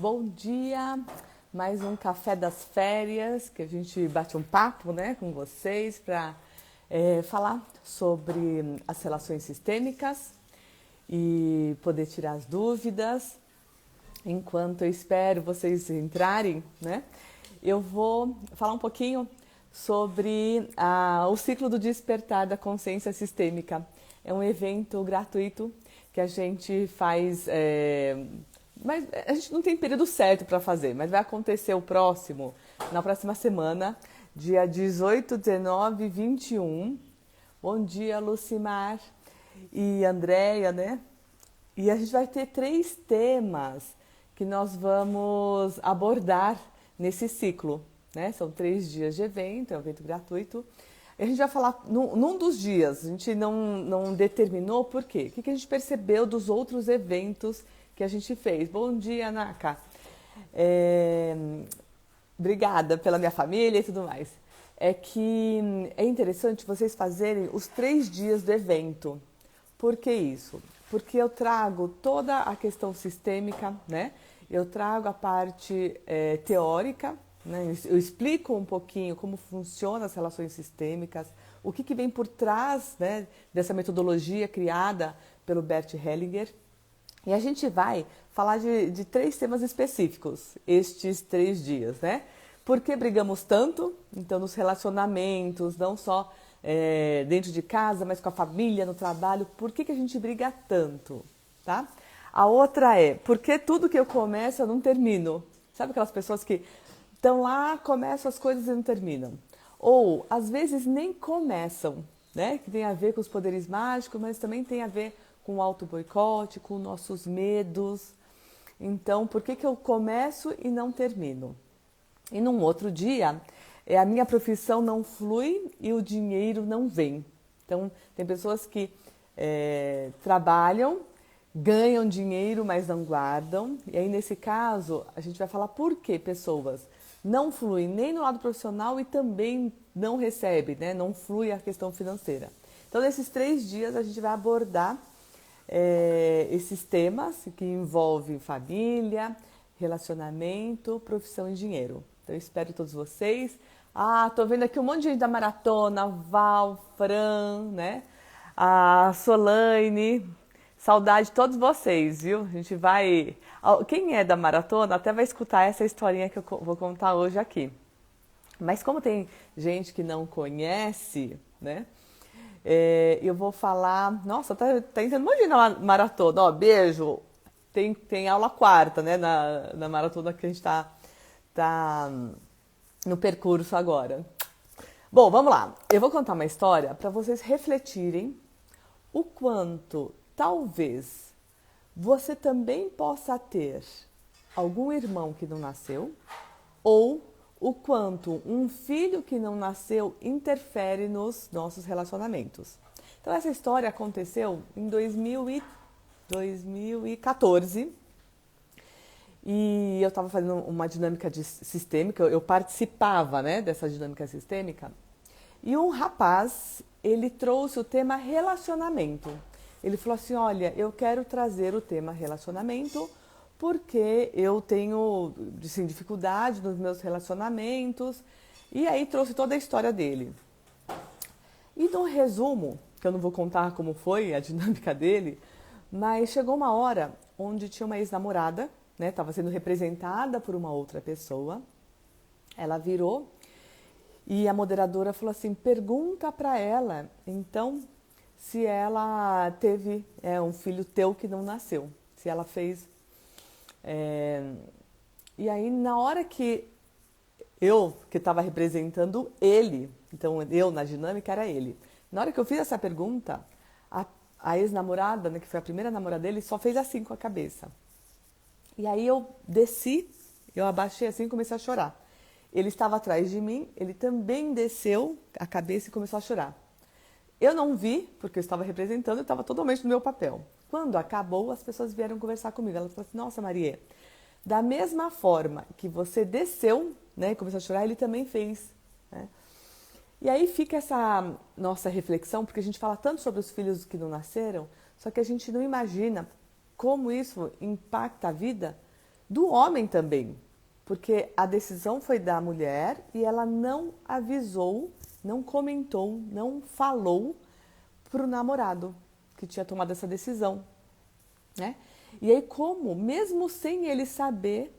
Bom dia, mais um café das férias, que a gente bate um papo, né, com vocês para falar sobre as relações sistêmicas e poder tirar as dúvidas. Enquanto eu espero vocês entrarem, né, eu vou falar um pouquinho sobre o ciclo do despertar da consciência sistêmica. É um evento gratuito que a gente faz, mas a gente não tem período certo para fazer, mas vai acontecer na próxima semana, dia 18, 19 e 21. Bom dia, Lucimar e Andréia, né? E a gente vai ter 3 temas que nós vamos abordar nesse ciclo, né? São 3 dias de evento, é um evento gratuito. A gente vai falar num dos dias, a gente não determinou por quê. O que a gente percebeu dos outros eventos que a gente fez. Bom dia, Naka. Obrigada pela minha família e tudo mais. É que é interessante vocês fazerem os 3 dias do evento. Por que isso? Porque eu trago toda a questão sistêmica, né? Eu trago a parte teórica, né? Eu explico um pouquinho como funcionam as relações sistêmicas, o que vem por trás, né, dessa metodologia criada pelo Bert Hellinger. E a gente vai falar de 3 temas específicos, estes 3 dias, né? Por que brigamos tanto? Então, nos relacionamentos, não só dentro de casa, mas com a família, no trabalho. Por que a gente briga tanto, tá? A outra é, por que tudo que eu começo eu não termino? Sabe aquelas pessoas que estão lá, começam as coisas e não terminam? Ou, às vezes, nem começam, né? Que tem a ver com os poderes mágicos, mas também tem a ver com o auto-boicote, com nossos medos. Então, por que eu começo e não termino? E num outro dia, a minha profissão não flui e o dinheiro não vem. Então, tem pessoas que trabalham, ganham dinheiro, mas não guardam. E aí, nesse caso, a gente vai falar por que pessoas não fluem nem no lado profissional e também não recebem, né? Não flui a questão financeira. Então, nesses 3 dias, a gente vai abordar esses temas que envolvem família, relacionamento, profissão e dinheiro. Então, eu espero todos vocês. Tô vendo aqui um monte de gente da maratona, Val, Fran, né? A Solane, saudade de todos vocês, viu? A gente vai... Quem é da maratona até vai escutar essa historinha que eu vou contar hoje aqui. Mas como tem gente que não conhece, né? Eu vou falar... Nossa, tá entrando um monte de gente na maratona. Ó, beijo! Tem aula quarta, né? Na maratona que a gente tá no percurso agora. Bom, vamos lá. Eu vou contar uma história para vocês refletirem o quanto talvez você também possa ter algum irmão que não nasceu ou o quanto um filho que não nasceu interfere nos nossos relacionamentos. Então, essa história aconteceu em 2014 e eu estava fazendo uma dinâmica sistêmica, eu participava, né, dessa dinâmica sistêmica e um rapaz, ele trouxe o tema relacionamento. Ele falou assim, olha, eu quero trazer o tema relacionamento porque eu tenho assim, dificuldade nos meus relacionamentos. E aí trouxe toda a história dele. E no resumo, que eu não vou contar como foi a dinâmica dele, mas chegou uma hora onde tinha uma ex-namorada, né, estava sendo representada por uma outra pessoa. Ela virou e a moderadora falou assim, pergunta para ela, então, se ela teve um filho teu que não nasceu, se ela fez... E aí, na hora que eu, que estava representando ele, então eu na dinâmica era ele, na hora que eu fiz essa pergunta, a ex-namorada, né, que foi a primeira namorada dele, só fez assim com a cabeça. E aí eu desci, eu abaixei assim e comecei a chorar. Ele estava atrás de mim, ele também desceu a cabeça e começou a chorar. Eu não vi, porque eu estava representando, eu estava totalmente no meu papel. Quando acabou, as pessoas vieram conversar comigo. Elas falaram assim, nossa, Maria, da mesma forma que você desceu, né, e começou a chorar, ele também fez. Né? E aí fica essa nossa reflexão, porque a gente fala tanto sobre os filhos que não nasceram, só que a gente não imagina como isso impacta a vida do homem também, porque a decisão foi da mulher e ela não avisou, não comentou, não falou para o namorado que tinha tomado essa decisão, né? E aí como, mesmo sem ele saber,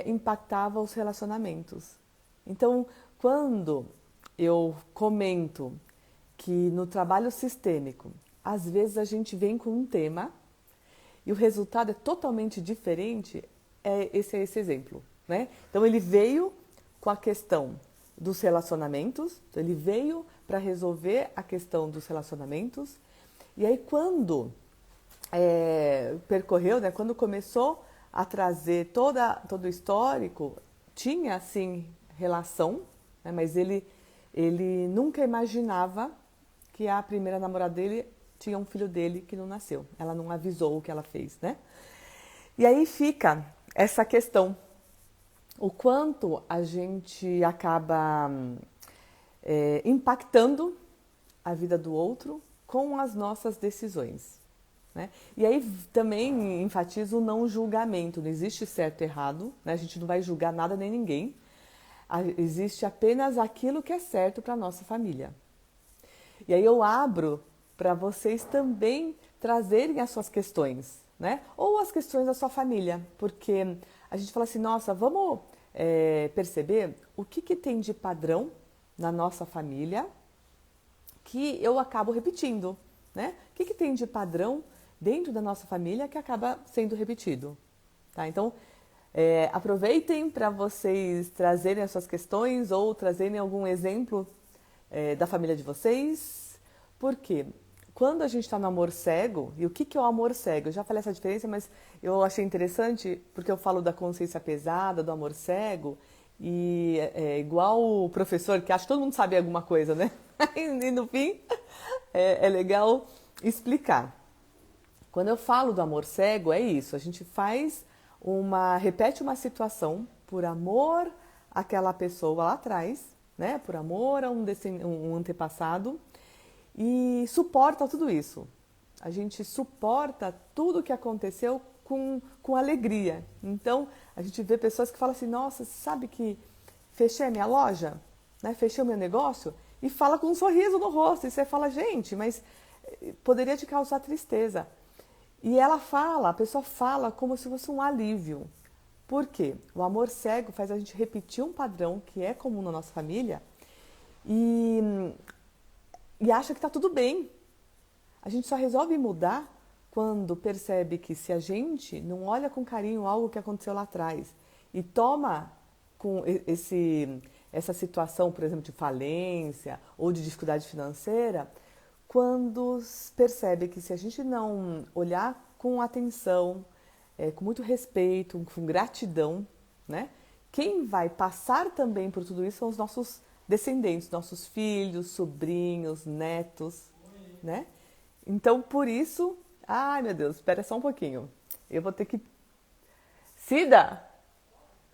impactava os relacionamentos. Então, quando eu comento que no trabalho sistêmico, às vezes a gente vem com um tema e o resultado é totalmente diferente, esse é esse exemplo, né? Então ele veio com a questão dos relacionamentos, então ele veio para resolver a questão dos relacionamentos, e aí quando percorreu, né, quando começou a trazer todo o histórico, tinha sim relação, né, mas ele nunca imaginava que a primeira namorada dele tinha um filho dele que não nasceu. Ela não avisou o que ela fez, né? E aí fica essa questão. O quanto a gente acaba impactando a vida do outro com as nossas decisões, né? E aí também enfatizo o não julgamento. Não existe certo e errado, né? A gente não vai julgar nada nem ninguém. Existe apenas aquilo que é certo para a nossa família. E aí eu abro para vocês também trazerem as suas questões, né? Ou as questões da sua família, porque a gente fala assim, nossa, vamos perceber o que tem de padrão na nossa família que eu acabo repetindo, né? O que tem de padrão dentro da nossa família que acaba sendo repetido, tá? Então, aproveitem para vocês trazerem as suas questões ou trazerem algum exemplo da família de vocês, porque quando a gente está no amor cego, e o que é o amor cego? Eu já falei essa diferença, mas eu achei interessante porque eu falo da consciência pesada, do amor cego, e é igual o professor que acha que todo mundo sabe alguma coisa, né? E no fim é legal explicar. Quando eu falo do amor cego, é isso, a gente repete uma situação por amor àquela pessoa lá atrás, né? Por amor a um antepassado, e suporta tudo isso. A gente suporta tudo o que aconteceu com alegria. Então, a gente vê pessoas que falam assim, nossa, sabe que fechei a minha loja, né? Fechei o meu negócio, e fala com um sorriso no rosto. E você fala, gente, mas poderia te causar tristeza. E a pessoa fala como se fosse um alívio. Por quê? O amor cego faz a gente repetir um padrão que é comum na nossa família e acha que está tudo bem. A gente só resolve mudar quando percebe que se a gente não olha com carinho algo que aconteceu lá atrás e toma com essa situação, por exemplo, de falência ou de dificuldade financeira, quando percebe que se a gente não olhar com atenção, com muito respeito, com gratidão, né? Quem vai passar também por tudo isso são os nossos descendentes, nossos filhos, sobrinhos, netos, né? Então, por isso... Ai, meu Deus, espera só um pouquinho. Eu vou ter que... Cida,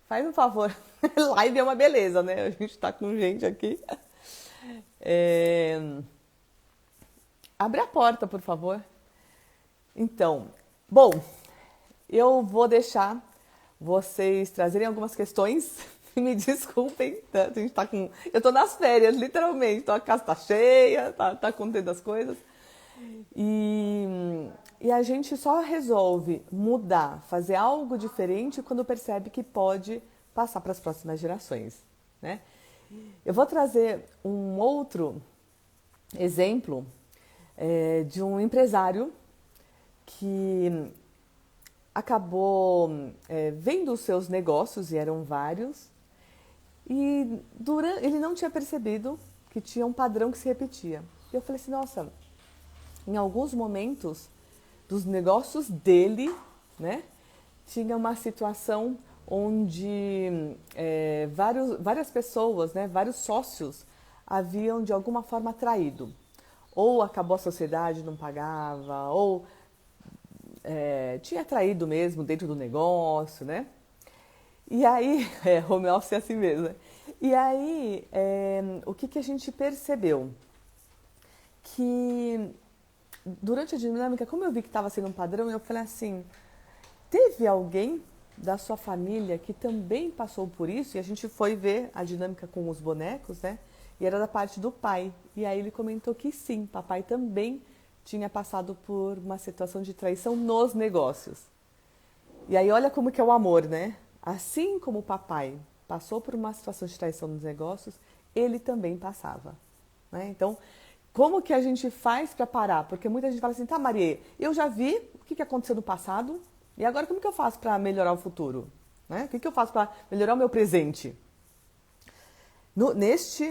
faz um favor. Live é uma beleza, né? A gente tá com gente aqui. Abre a porta, por favor. Então, bom, eu vou deixar vocês trazerem algumas questões. Me desculpem, tá? A gente tá com... Eu tô nas férias, literalmente. Então a casa tá cheia, tá acontecendo as coisas. E a gente só resolve mudar, fazer algo diferente quando percebe que pode passar para as próximas gerações, né? Eu vou trazer um outro exemplo de um empresário que acabou vendo os seus negócios, e eram vários, e ele não tinha percebido que tinha um padrão que se repetia. E eu falei assim, nossa, em alguns momentos dos negócios dele, né, tinha uma situação onde várias pessoas, né, vários sócios haviam de alguma forma traído. Ou acabou a sociedade, não pagava, ou tinha traído mesmo dentro do negócio, né? E aí, home office é assim mesmo, né? E aí, o que a gente percebeu? Que durante a dinâmica, como eu vi que estava sendo um padrão, eu falei assim, teve alguém da sua família que também passou por isso? E a gente foi ver a dinâmica com os bonecos, né? E era da parte do pai. E aí ele comentou que sim, papai também tinha passado por uma situação de traição nos negócios. E aí olha como que é o amor, né? Assim como o papai passou por uma situação de traição nos negócios, ele também passava, né? Então, como que a gente faz para parar? Porque muita gente fala assim, tá, Maria, eu já vi o que aconteceu no passado, e agora como que eu faço para melhorar o futuro? Né? O que eu faço para melhorar o meu presente?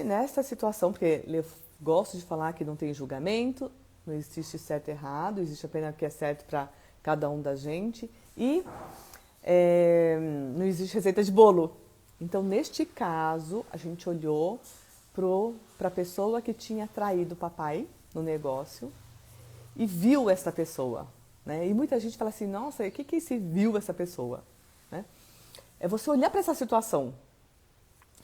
Nesta situação, porque eu gosto de falar que não tem julgamento, não existe certo e errado, existe apenas o que é certo para cada um da gente, e não existe receita de bolo. Então, neste caso, a gente olhou para a pessoa que tinha traído o papai no negócio e viu essa pessoa. Né? E muita gente fala assim, nossa, o que é esse viu essa pessoa? Né? É você olhar para essa situação.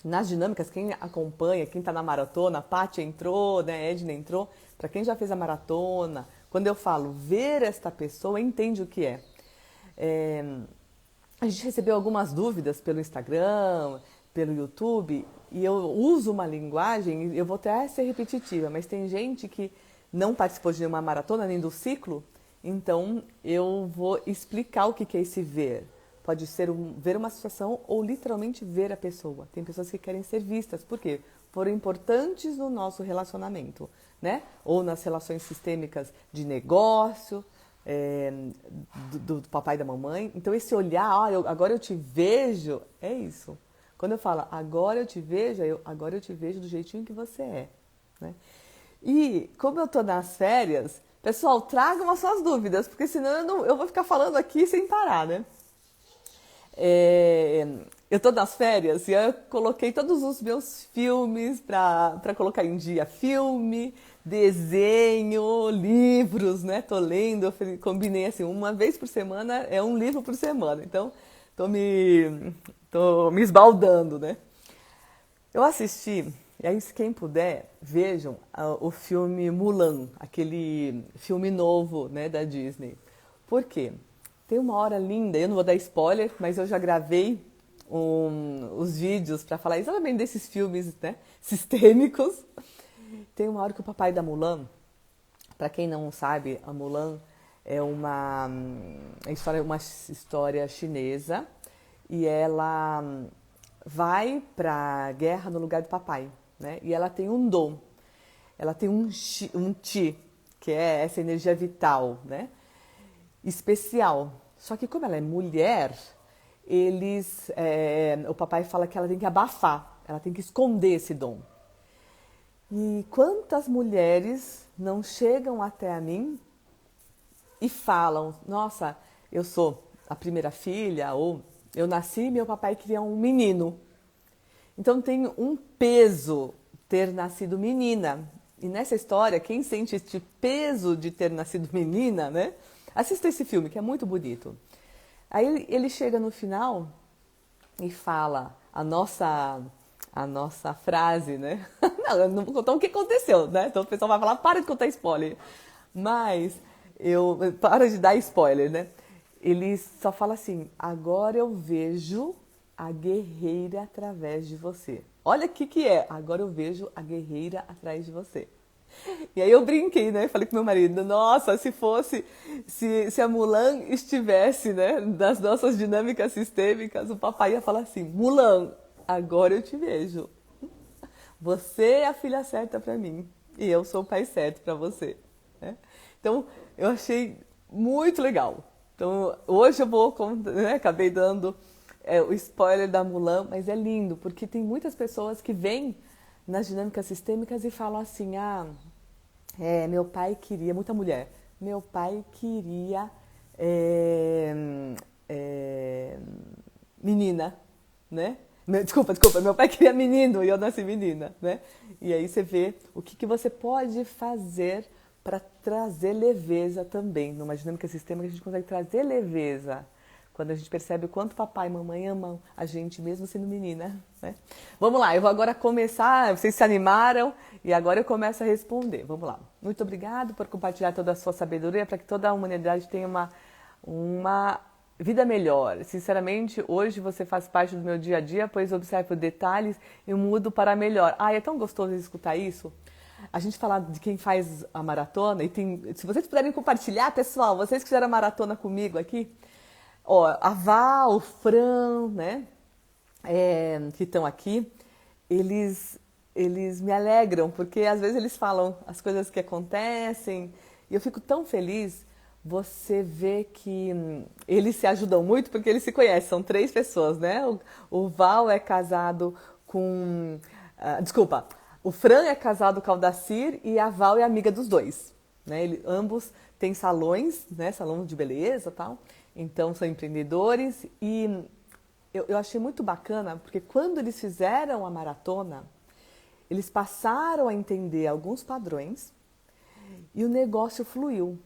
Nas dinâmicas, quem acompanha, quem está na maratona, a Paty entrou, né, a Edna entrou, para quem já fez a maratona, quando eu falo ver esta pessoa, entende o que é. A gente recebeu algumas dúvidas pelo Instagram, pelo YouTube, e eu uso uma linguagem, eu vou até ser repetitiva, mas tem gente que não participou de nenhuma maratona, nem do ciclo, então eu vou explicar o que é esse ver. Pode ser ver uma situação ou literalmente ver a pessoa. Tem pessoas que querem ser vistas, por quê? Foram importantes no nosso relacionamento, né? Ou nas relações sistêmicas de negócio, do papai e da mamãe. Então esse olhar, agora eu te vejo, é isso. Quando eu falo agora eu te vejo, agora eu te vejo do jeitinho que você é. Né? E como eu tô nas férias, pessoal, tragam as suas dúvidas, porque senão eu vou ficar falando aqui sem parar, né? Eu tô nas férias e eu coloquei todos os meus filmes para colocar em dia. Filme, desenho, livros, né? Tô lendo, eu combinei assim, uma vez por semana é um livro por semana. Então, tô me esbaldando, né? Eu assisti, e aí quem puder, vejam o filme Mulan, aquele filme novo, né, da Disney. Por quê? Tem uma hora linda, eu não vou dar spoiler, mas eu já gravei os vídeos para falar exatamente desses filmes, né, sistêmicos. Tem uma hora que o papai da Mulan, para quem não sabe, a Mulan é uma história chinesa e ela vai para a guerra no lugar do papai, né? E ela tem um dom, ela tem um chi, que é essa energia vital, né? Especial. Só que como ela é mulher, o papai fala que ela tem que abafar, ela tem que esconder esse dom. E quantas mulheres não chegam até a mim e falam, nossa, eu sou a primeira filha, ou eu nasci e meu papai queria um menino. Então tem um peso ter nascido menina. E nessa história, quem sente este peso de ter nascido menina, né? Assista esse filme, que é muito bonito. Aí ele chega no final e fala a nossa frase, né? Não, eu não vou contar o que aconteceu, né? Então o pessoal vai falar, para de contar spoiler. Mas, para de dar spoiler, né? Ele só fala assim, agora eu vejo a guerreira através de você. Olha o que é, agora eu vejo a guerreira atrás de você. E aí eu brinquei, né? Falei com meu marido, nossa, se a Mulan estivesse, né, nas nossas dinâmicas sistêmicas, o papai ia falar assim, Mulan, agora eu te vejo. Você é a filha certa para mim e eu sou o pai certo para você. Né? Então, eu achei muito legal. Então, hoje eu vou, né, acabei dando o spoiler da Mulan, mas é lindo, porque tem muitas pessoas que vêm nas dinâmicas sistêmicas e falam assim, meu pai queria, muita mulher, meu pai queria menina, né? Desculpa, meu pai queria menino e eu nasci menina, né? E aí você vê o que você pode fazer para trazer leveza também. Numa dinâmica sistêmica a gente consegue trazer leveza quando a gente percebe o quanto papai e mamãe amam a gente mesmo sendo menina, né? Vamos lá, eu vou agora começar, vocês se animaram e agora eu começo a responder. Vamos lá. Muito obrigado por compartilhar toda a sua sabedoria para que toda a humanidade tenha uma vida melhor. Sinceramente, hoje você faz parte do meu dia a dia, pois observo detalhes e mudo para melhor. É tão gostoso escutar isso. A gente falar de quem faz a maratona, e se vocês puderem compartilhar, pessoal, vocês que fizeram a maratona comigo aqui, ó, a Val, o Fran, né, que estão aqui, eles me alegram, porque às vezes eles falam as coisas que acontecem, e eu fico tão feliz. Você vê que eles se ajudam muito porque eles se conhecem, são 3 pessoas, né? O Val é casado com. Desculpa, o Fran é casado com o Aldacir e a Val é amiga dos dois. Né? Ambos têm salões, né? Salão de beleza e tal. Então são empreendedores. E eu achei muito bacana porque quando eles fizeram a maratona, eles passaram a entender alguns padrões e o negócio fluiu.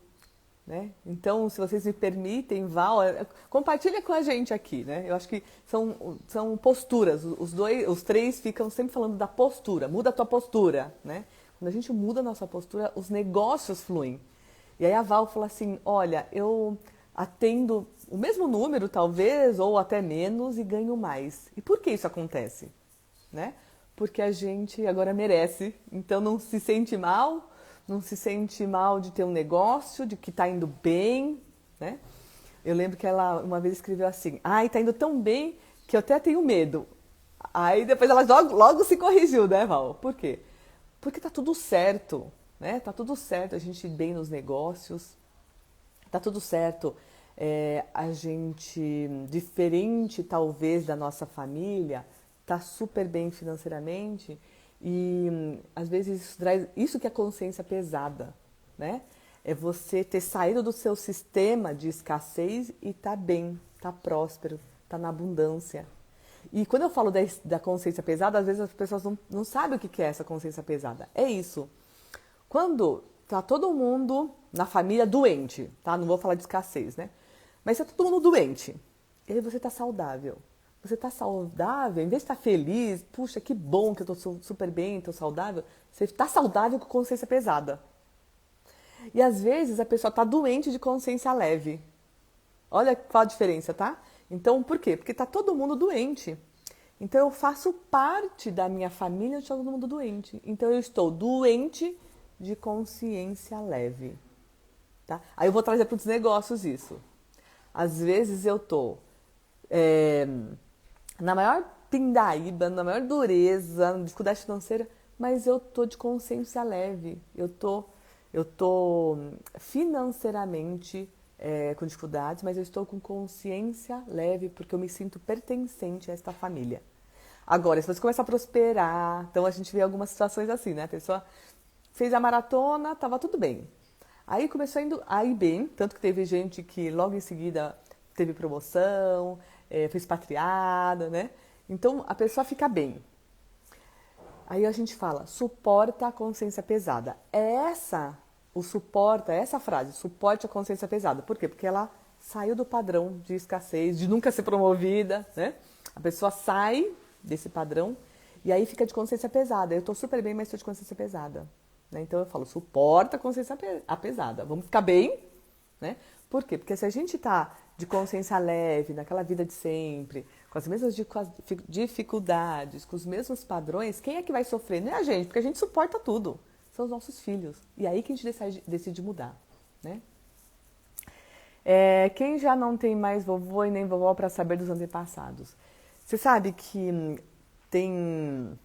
Né? Então, se vocês me permitem, Val, compartilha com a gente aqui, né? Eu acho que são posturas. Os 3 ficam sempre falando da postura. Muda a tua postura, né? Quando a gente muda a nossa postura, os negócios fluem. E aí a Val falou assim, olha, eu atendo o mesmo número, talvez, ou até menos, e ganho mais. E por que isso acontece? Né? Porque a gente agora merece, então não se sente mal, não se sente mal de ter um negócio, de que está indo bem, né? Eu lembro que ela uma vez escreveu assim, está indo tão bem que eu até tenho medo. Aí depois ela logo se corrigiu, né, Val? Por quê? Porque tá tudo certo, né? Tá tudo certo a gente ir bem nos negócios, tá tudo certo a gente, diferente talvez da nossa família, tá super bem financeiramente. E às vezes isso traz isso que é consciência pesada, né? É você ter saído do seu sistema de escassez e tá bem, tá próspero, tá na abundância. E quando eu falo da consciência pesada, às vezes as pessoas não sabem o que é essa consciência pesada. É isso. Quando tá todo mundo na família doente, tá? Não vou falar de escassez, né? Mas tá todo mundo doente. E aí você tá saudável. Você está saudável, em vez de estar feliz, puxa, que bom que eu estou super bem, estou saudável, você está saudável com consciência pesada. E às vezes a pessoa está doente de consciência leve. Olha qual a diferença, tá? Então, por quê? Porque está todo mundo doente. Então, eu faço parte da minha família de todo mundo doente. Então, eu estou doente de consciência leve. Tá? Aí eu vou trazer para os negócios isso. Às vezes eu estou... na maior pindaíba, na maior dureza, na dificuldade financeira, mas eu tô de consciência leve. Eu tô financeiramente com dificuldades, mas eu estou com consciência leve porque eu me sinto pertencente a esta família. Agora, se você começar a prosperar, então a gente vê algumas situações assim, né? A pessoa fez a maratona, tava tudo bem. Aí começou a ir bem, tanto que teve gente que logo em seguida teve promoção, foi expatriada, né? Então a pessoa fica bem. Aí a gente fala, suporta a consciência pesada. Essa frase, suporte a consciência pesada. Por quê? Porque ela saiu do padrão de escassez, de nunca ser promovida, né? A pessoa sai desse padrão e aí fica de consciência pesada. Eu tô super bem, mas tô de consciência pesada. Né? Então eu falo, suporta a consciência pesada. Vamos ficar bem, né? Por quê? Porque se a gente tá de consciência leve, naquela vida de sempre, com as mesmas dificuldades, com os mesmos padrões, quem é que vai sofrer? Não é a gente, porque a gente suporta tudo. São os nossos filhos. E aí que a gente decide mudar, né? Quem já não tem mais vovô e nem vovó para saber dos antepassados? Você sabe que tem...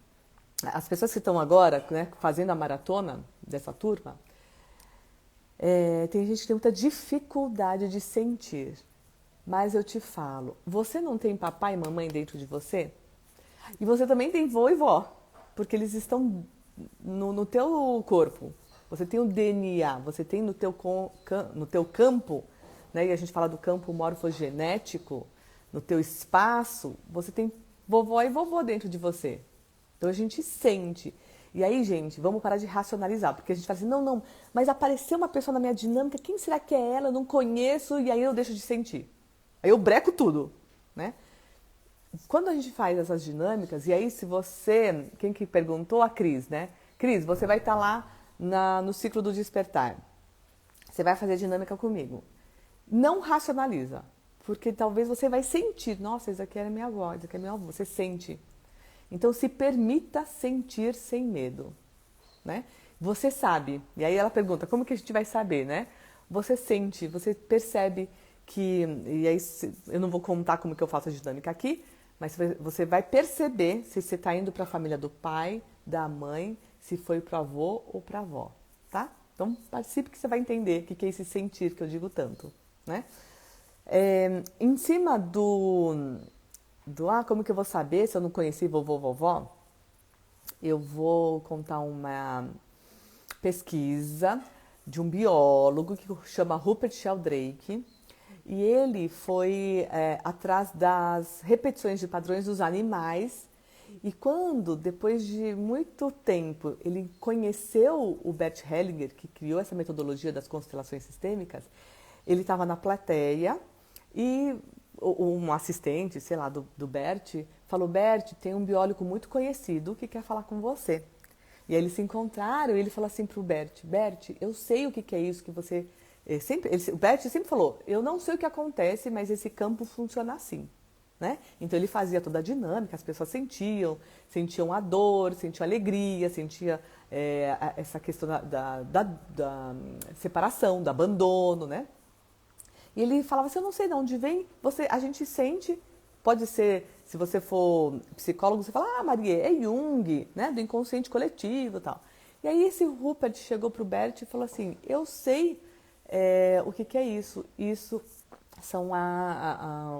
As pessoas que estão agora, né, fazendo a maratona dessa turma, tem gente que tem muita dificuldade de sentir. Mas eu te falo, você não tem papai e mamãe dentro de você? E você também tem vô e vó, porque eles estão no teu corpo. Você tem o DNA, você tem no teu campo, né? E a gente fala do campo morfogenético, no teu espaço, você tem vovó e vovô dentro de você. Então a gente sente. E aí, gente, vamos parar de racionalizar, porque a gente fala assim, não, mas apareceu uma pessoa na minha dinâmica, quem será que é ela? Eu não conheço, e aí eu deixo de sentir. Aí eu breco tudo, né? Quando a gente faz essas dinâmicas, e aí se você, quem que perguntou? A Cris, né? Cris, você vai estar lá no ciclo do despertar. Você vai fazer dinâmica comigo. Não racionaliza. Porque talvez você vai sentir, nossa, isso aqui era minha avó, isso aqui é meu avô, você sente. Então se permita sentir sem medo, né? Você sabe, e aí ela pergunta, como que a gente vai saber, né? Você sente, você percebe que, e aí eu não vou contar como que eu faço a dinâmica aqui, mas você vai perceber se você está indo para a família do pai, da mãe, se foi para o avô ou para a avó, tá? Então participe que você vai entender o que é esse sentir que eu digo tanto, né? Em cima como que eu vou saber se eu não conheci vovô ou vovó, eu vou contar uma pesquisa de um biólogo que chama Rupert Sheldrake, e ele foi atrás das repetições de padrões dos animais, e quando, depois de muito tempo, ele conheceu o Bert Hellinger, que criou essa metodologia das constelações sistêmicas, ele estava na plateia e um assistente, sei lá, do Bert, falou, Bert, tem um biólogo muito conhecido que quer falar com você. E aí eles se encontraram e ele falou assim para o Bert, Bert, eu sei o que é isso que você... o Bert sempre falou, eu não sei o que acontece, mas esse campo funciona assim. Né? Então ele fazia toda a dinâmica, as pessoas sentiam a dor, sentiam a alegria, sentiam essa questão da separação, do abandono, né? E ele falava assim, eu não sei de onde vem, a gente sente, pode ser, se você for psicólogo, você fala, ah, Maria, é Jung, né, do inconsciente coletivo e tal. E aí esse Rupert chegou pro Bert e falou assim, eu sei o que é isso, isso são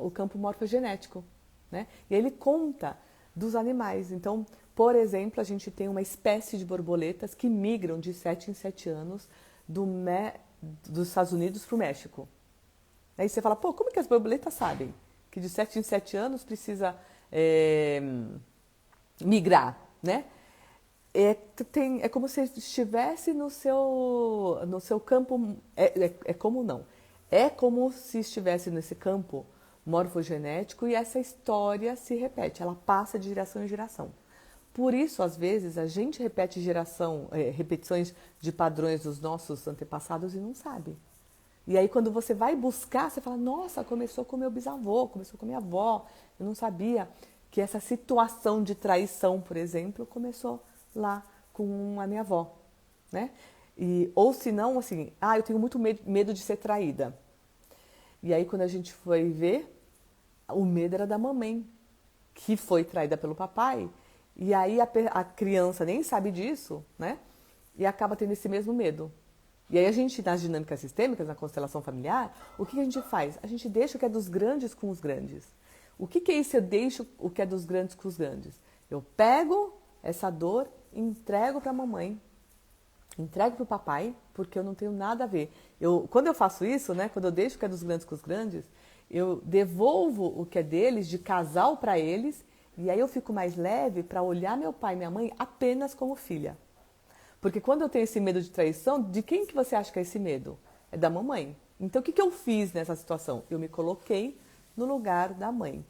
o campo morfogenético, né? E aí ele conta dos animais, então, por exemplo, a gente tem uma espécie de borboletas que migram de 7 em 7 anos dos Estados Unidos para o México. Aí você fala, pô, como que as borboletas sabem que de 7 em 7 anos precisa migrar, né? É como se estivesse no seu campo, como não? É como se estivesse nesse campo morfogenético e essa história se repete, ela passa de geração em geração. Por isso, às vezes, a gente repete repetições de padrões dos nossos antepassados e não sabe. E aí, quando você vai buscar, você fala, nossa, começou com meu bisavô, começou com minha avó. Eu não sabia que essa situação de traição, por exemplo, começou lá com a minha avó, né? Ou se não, assim, eu tenho muito medo de ser traída. E aí, quando a gente foi ver, o medo era da mamãe, que foi traída pelo papai. E aí, a criança nem sabe disso, né? E acaba tendo esse mesmo medo. E aí a gente, nas dinâmicas sistêmicas, na constelação familiar, o que a gente faz? A gente deixa o que é dos grandes com os grandes. O que é isso? Eu deixo o que é dos grandes com os grandes. Eu pego essa dor, entrego para a mamãe, entrego para o papai, porque eu não tenho nada a ver. Quando eu faço isso, né, quando eu deixo o que é dos grandes com os grandes, eu devolvo o que é deles, de casal para eles, e aí eu fico mais leve para olhar meu pai e minha mãe apenas como filha. Porque quando eu tenho esse medo de traição, de quem que você acha que é esse medo? É da mamãe. Então, o que eu fiz nessa situação? Eu me coloquei no lugar da mãe,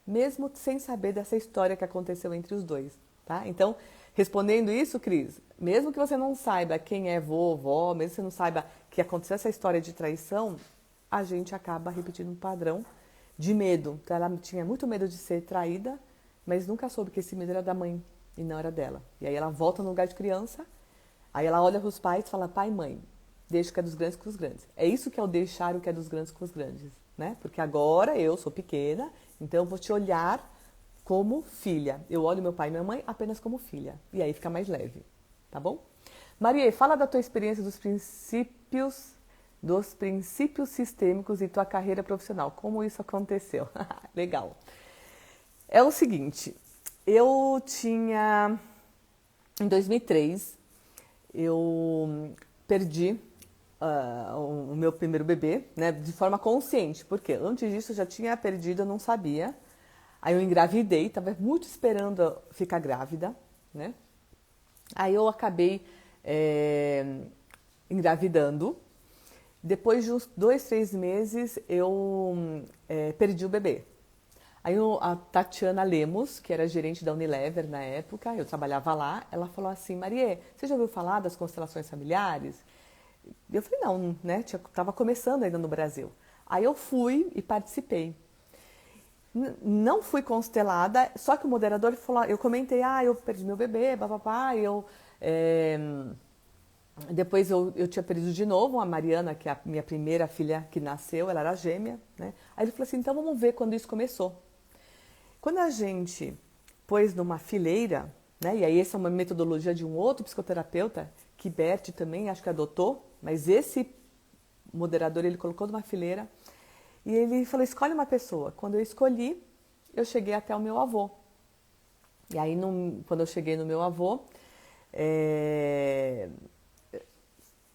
mesmo sem saber dessa história que aconteceu entre os dois, tá? Então, respondendo isso, Cris, mesmo que você não saiba quem é vovó, mesmo que você não saiba que aconteceu essa história de traição, a gente acaba repetindo um padrão de medo. Então, ela tinha muito medo de ser traída, mas nunca soube que esse medo era da mãe e não era dela. E aí ela volta no lugar de criança. Aí ela olha para os pais e fala, pai e mãe, deixa o que é dos grandes com os grandes. É isso que é o deixar o que é dos grandes com os grandes, né? Porque agora eu sou pequena, então eu vou te olhar como filha. Eu olho meu pai e minha mãe apenas como filha. E aí fica mais leve, tá bom? Maria, fala da tua experiência dos princípios sistêmicos em tua carreira profissional. Como isso aconteceu? Legal. É o seguinte, eu tinha, em 2003... eu perdi o meu primeiro bebê, né, de forma consciente, porque antes disso eu já tinha perdido, eu não sabia. Aí eu engravidei, estava muito esperando ficar grávida, né? Aí eu acabei engravidando. Depois de uns 2, 3 meses eu perdi o bebê. Aí a Tatiana Lemos, que era gerente da Unilever na época, eu trabalhava lá, ela falou assim, Maria, você já ouviu falar das constelações familiares? Eu falei, não, né? Estava começando ainda no Brasil. Aí eu fui e participei. Não fui constelada, só que o moderador falou, eu comentei, eu perdi meu bebê, papapá, depois eu tinha perdido de novo a Mariana, que é a minha primeira filha que nasceu, ela era gêmea, né? Aí ele falou assim, então vamos ver quando isso começou. Quando a gente pôs numa fileira, né? E aí essa é uma metodologia de um outro psicoterapeuta, que Bert também acho que adotou, mas esse moderador ele colocou numa fileira e ele falou, escolhe uma pessoa. Quando eu escolhi, eu cheguei até o meu avô. E aí quando eu cheguei no meu avô,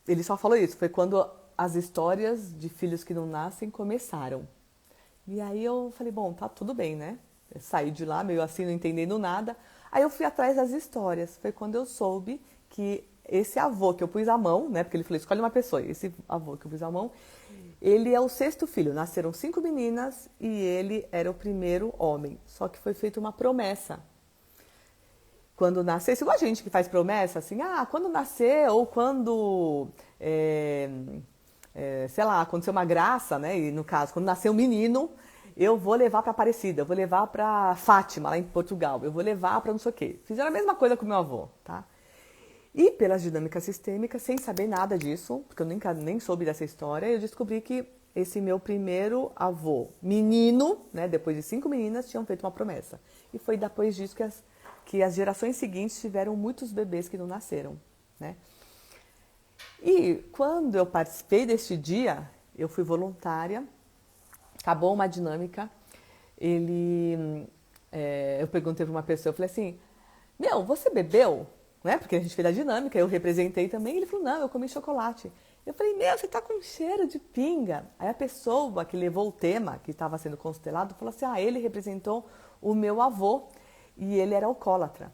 ele só falou isso, foi quando as histórias de filhos que não nascem começaram. E aí eu falei, bom, tá tudo bem, né? Eu saí de lá meio assim, não entendendo nada. Aí eu fui atrás das histórias. Foi quando eu soube que esse avô que eu pus a mão, né? Porque ele falou, escolhe uma pessoa. Esse avô que eu pus a mão, ele é o 6º filho. Nasceram 5 meninas e ele era o primeiro homem. Só que foi feita uma promessa. Quando nascesse, igual a gente que faz promessa, assim, quando nascer ou quando, sei lá, aconteceu uma graça, né? E no caso, quando nascer um menino, eu vou levar para Aparecida, eu vou levar para Fátima, lá em Portugal, eu vou levar para não sei o quê. Fizeram a mesma coisa com meu avô, tá? E pelas dinâmicas sistêmicas, sem saber nada disso, porque eu nem soube dessa história, eu descobri que esse meu primeiro avô, menino, né, depois de 5 meninas, tinham feito uma promessa. E foi depois disso que as gerações seguintes tiveram muitos bebês que não nasceram, né? E quando eu participei deste dia, eu fui voluntária, acabou uma dinâmica, eu perguntei para uma pessoa, eu falei assim, você bebeu? Né? Porque a gente fez a dinâmica, eu representei também, ele falou, não, eu comi chocolate. Eu falei, você tá com cheiro de pinga. Aí a pessoa que levou o tema, que estava sendo constelado, falou assim, ele representou o meu avô e ele era alcoólatra.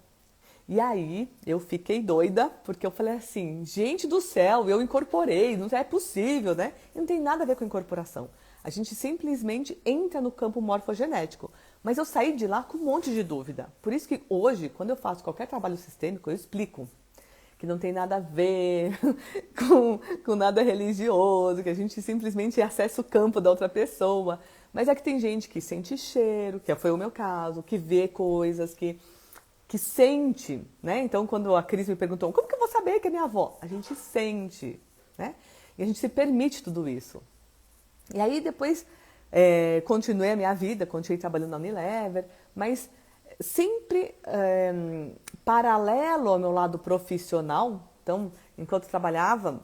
E aí eu fiquei doida, porque eu falei assim, gente do céu, eu incorporei, não é possível, né? E não tem nada a ver com incorporação. A gente simplesmente entra no campo morfogenético. Mas eu saí de lá com um monte de dúvida. Por isso que hoje, quando eu faço qualquer trabalho sistêmico, eu explico que não tem nada a ver com nada religioso, que a gente simplesmente acessa o campo da outra pessoa. Mas é que tem gente que sente cheiro, que foi o meu caso, que vê coisas, que sente, né? Então, quando a Cris me perguntou, como que eu vou saber que é minha avó? A gente sente, né? E a gente se permite tudo isso. E aí, depois, continuei a minha vida, continuei trabalhando na Unilever, mas sempre paralelo ao meu lado profissional. Então, enquanto trabalhava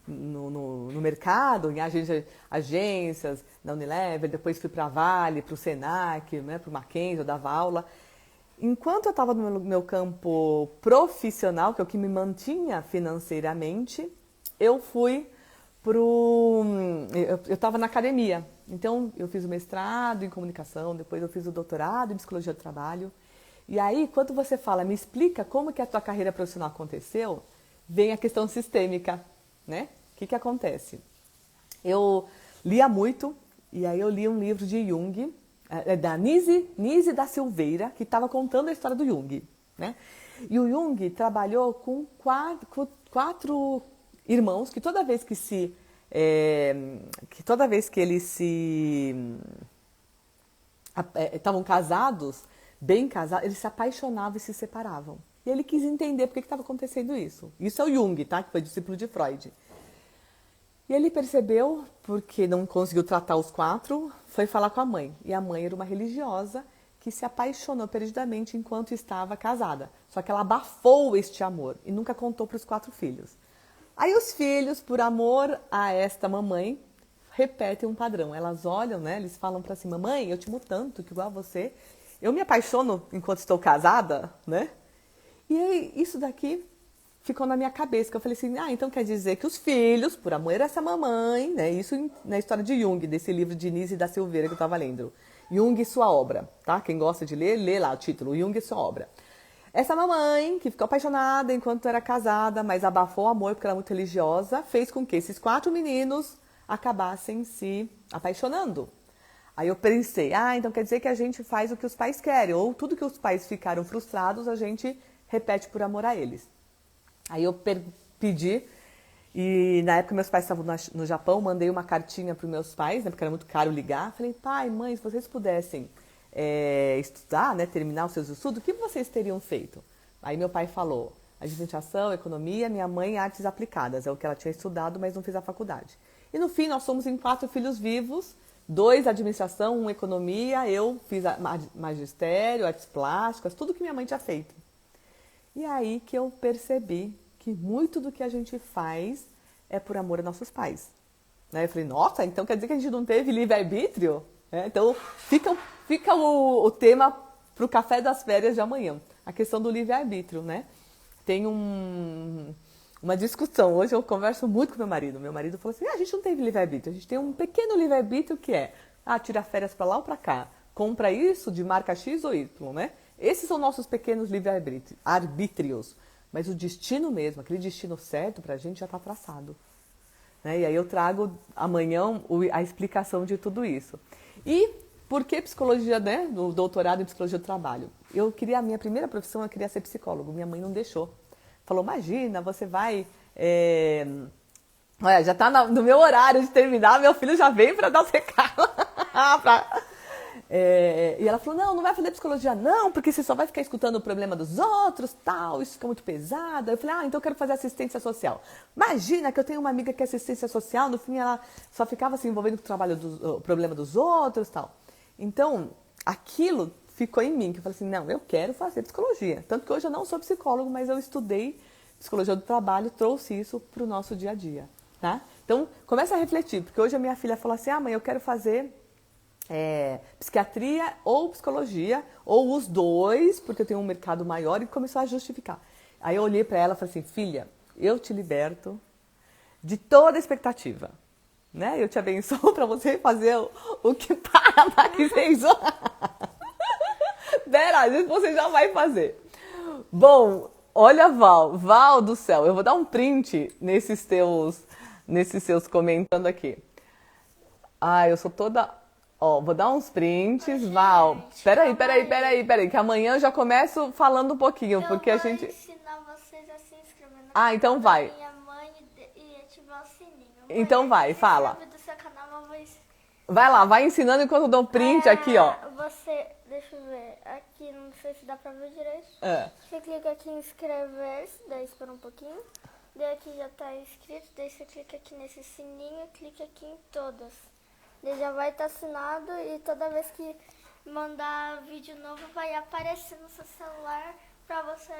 no mercado, em agências, na Unilever, depois fui para a Vale, para o Senac, né, para o Mackenzie, eu dava aula. Enquanto eu estava no meu campo profissional, que é o que me mantinha financeiramente, eu fui eu estava na academia. Então, eu fiz o mestrado em comunicação, depois eu fiz o doutorado em psicologia do trabalho. E aí, quando você fala, me explica como que a tua carreira profissional aconteceu, vem a questão sistêmica, né? O que acontece? Eu lia muito, e aí eu li um livro de Jung, da Nise da Silveira, que estava contando a história do Jung, né? E o Jung trabalhou com quatro irmãos que toda vez que eles estavam casados, bem casados, eles se apaixonavam e se separavam. E ele quis entender por que estava acontecendo isso. Isso é o Jung, tá? Que foi discípulo de Freud. E ele percebeu, porque não conseguiu tratar os 4, foi falar com a mãe. E a mãe era uma religiosa que se apaixonou perdidamente enquanto estava casada. Só que ela abafou este amor e nunca contou para os 4 filhos. Aí os filhos, por amor a esta mamãe, repetem um padrão. Elas olham, né? Eles falam para si, mamãe, eu te amo tanto que igual a você, eu me apaixono enquanto estou casada, né? E aí, isso daqui ficou na minha cabeça, que eu falei assim, então quer dizer que os filhos, por amor a essa mamãe, né? Isso na história de Jung, desse livro de Nise da Silveira que eu estava lendo. Jung e sua obra, tá? Quem gosta de ler, lê lá o título, Jung e sua obra. Essa mamãe, que ficou apaixonada enquanto era casada, mas abafou o amor porque era muito religiosa, fez com que esses 4 meninos acabassem se apaixonando. Aí eu pensei, então quer dizer que a gente faz o que os pais querem, ou tudo que os pais ficaram frustrados, a gente repete por amor a eles. Aí eu pedi E na época meus pais estavam no Japão, mandei uma cartinha para os meus pais, né, porque era muito caro ligar. Falei, pai, mãe, se vocês pudessem estudar, né, terminar os seus estudos, o que vocês teriam feito? Aí meu pai falou, administração, economia, minha mãe artes aplicadas, é o que ela tinha estudado, mas não fez a faculdade. E no fim nós somos em 4 filhos vivos, 2 administração, 1 economia, eu fiz magistério, artes plásticas, tudo que minha mãe tinha feito. E aí que eu percebi que muito do que a gente faz é por amor a nossos pais. Né? Eu falei, nossa, então quer dizer que a gente não teve livre-arbítrio? Então fica o tema para o café das férias de amanhã, a questão do livre-arbítrio, né? Tem uma discussão, hoje eu converso muito com meu marido. Meu marido falou assim, a gente não teve livre-arbítrio, a gente tem um pequeno livre-arbítrio que é, tira férias para lá ou para cá, compra isso de marca X ou Y, né? Esses são nossos pequenos livre-arbítrios, mas o destino mesmo, aquele destino certo para a gente já está traçado. Né? E aí eu trago amanhã a explicação de tudo isso. E por que psicologia, né? No doutorado em psicologia do trabalho? A minha primeira profissão, eu queria ser psicólogo. Minha mãe não deixou. Falou, imagina, você vai... Olha, já está no meu horário de terminar, meu filho já veio para dar os recados. E ela falou, não vai fazer psicologia não, porque você só vai ficar escutando o problema dos outros, tal, isso fica muito pesado. Eu falei, então eu quero fazer assistência social. Imagina que eu tenho uma amiga que é assistência social, no fim ela só ficava se envolvendo com o problema dos outros, tal. Então, aquilo ficou em mim, que eu falei assim, não, eu quero fazer psicologia. Tanto que hoje eu não sou psicólogo, mas eu estudei psicologia do trabalho, trouxe isso para o nosso dia a dia, tá? Então, começa a refletir, porque hoje a minha filha falou assim, mãe, eu quero fazer psiquiatria ou psicologia, ou os dois, porque eu tenho um mercado maior, e começou a justificar. Aí eu olhei para ela e falei assim, filha, eu te liberto de toda a expectativa. Né? Eu te abençoo para você fazer o que para mais fez. Verá, você já vai fazer. Bom, olha, Val do céu, eu vou dar um print nesses seus comentando aqui. Eu sou toda... vou dar uns prints, Val. Peraí, que amanhã eu já começo falando um pouquinho, porque a gente... Eu vou ensinar vocês a se inscrever no canal então vai. da minha mãe e ativar o sininho. Então vai, fala. Do seu canal, vai lá, vai ensinando enquanto eu dou um print aqui, ó. Deixa eu ver, aqui não sei se dá pra ver direito. Você clica aqui em inscrever-se, daí espera um pouquinho. Daí aqui já tá inscrito, daí você clica aqui nesse sininho e clica aqui em todas. Ele já vai estar assinado e toda vez que mandar vídeo novo vai aparecer no seu celular pra você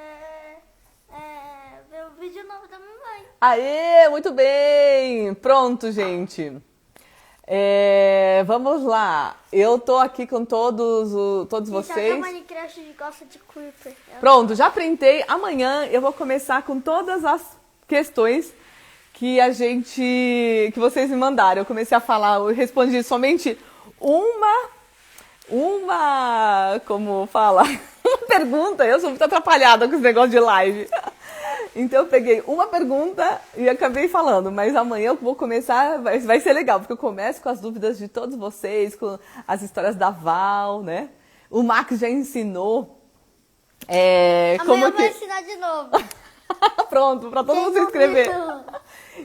ver o vídeo novo da mamãe. Aê, muito bem! Pronto, gente. Vamos lá. Eu tô aqui com todos vocês. A Minecraft gosta de Creeper. Pronto, já printei. Amanhã eu vou começar com todas as questões que vocês me mandaram. Eu comecei a falar, eu respondi somente como fala? Uma pergunta. Eu sou muito atrapalhada com esse negócio de live. Então eu peguei uma pergunta e acabei falando, mas amanhã eu vou começar, vai ser legal, porque eu começo com as dúvidas de todos vocês, com as histórias da Val, né? O Max já ensinou. Amanhã eu vou ensinar de novo. Pronto, para todo mundo se inscrever.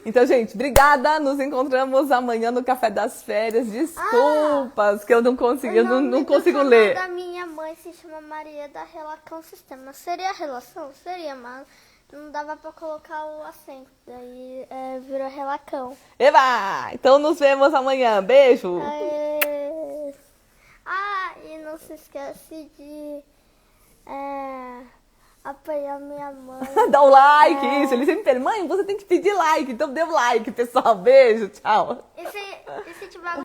Então, gente, obrigada. Nos encontramos amanhã no Café das Férias. Desculpas que eu não consegui, eu não consigo ler. O nome da minha mãe se chama Maria da Relacão Sistema. Seria a relação? Seria, mas não dava pra colocar o acento. Daí virou Relacão. Eba! Então nos vemos amanhã. Beijo! E não se esquece de apoiar minha mãe. Dá o like, isso. Ele sempre pede, mãe, você tem que pedir like. Então dê o like, pessoal. Beijo, tchau. E se tiver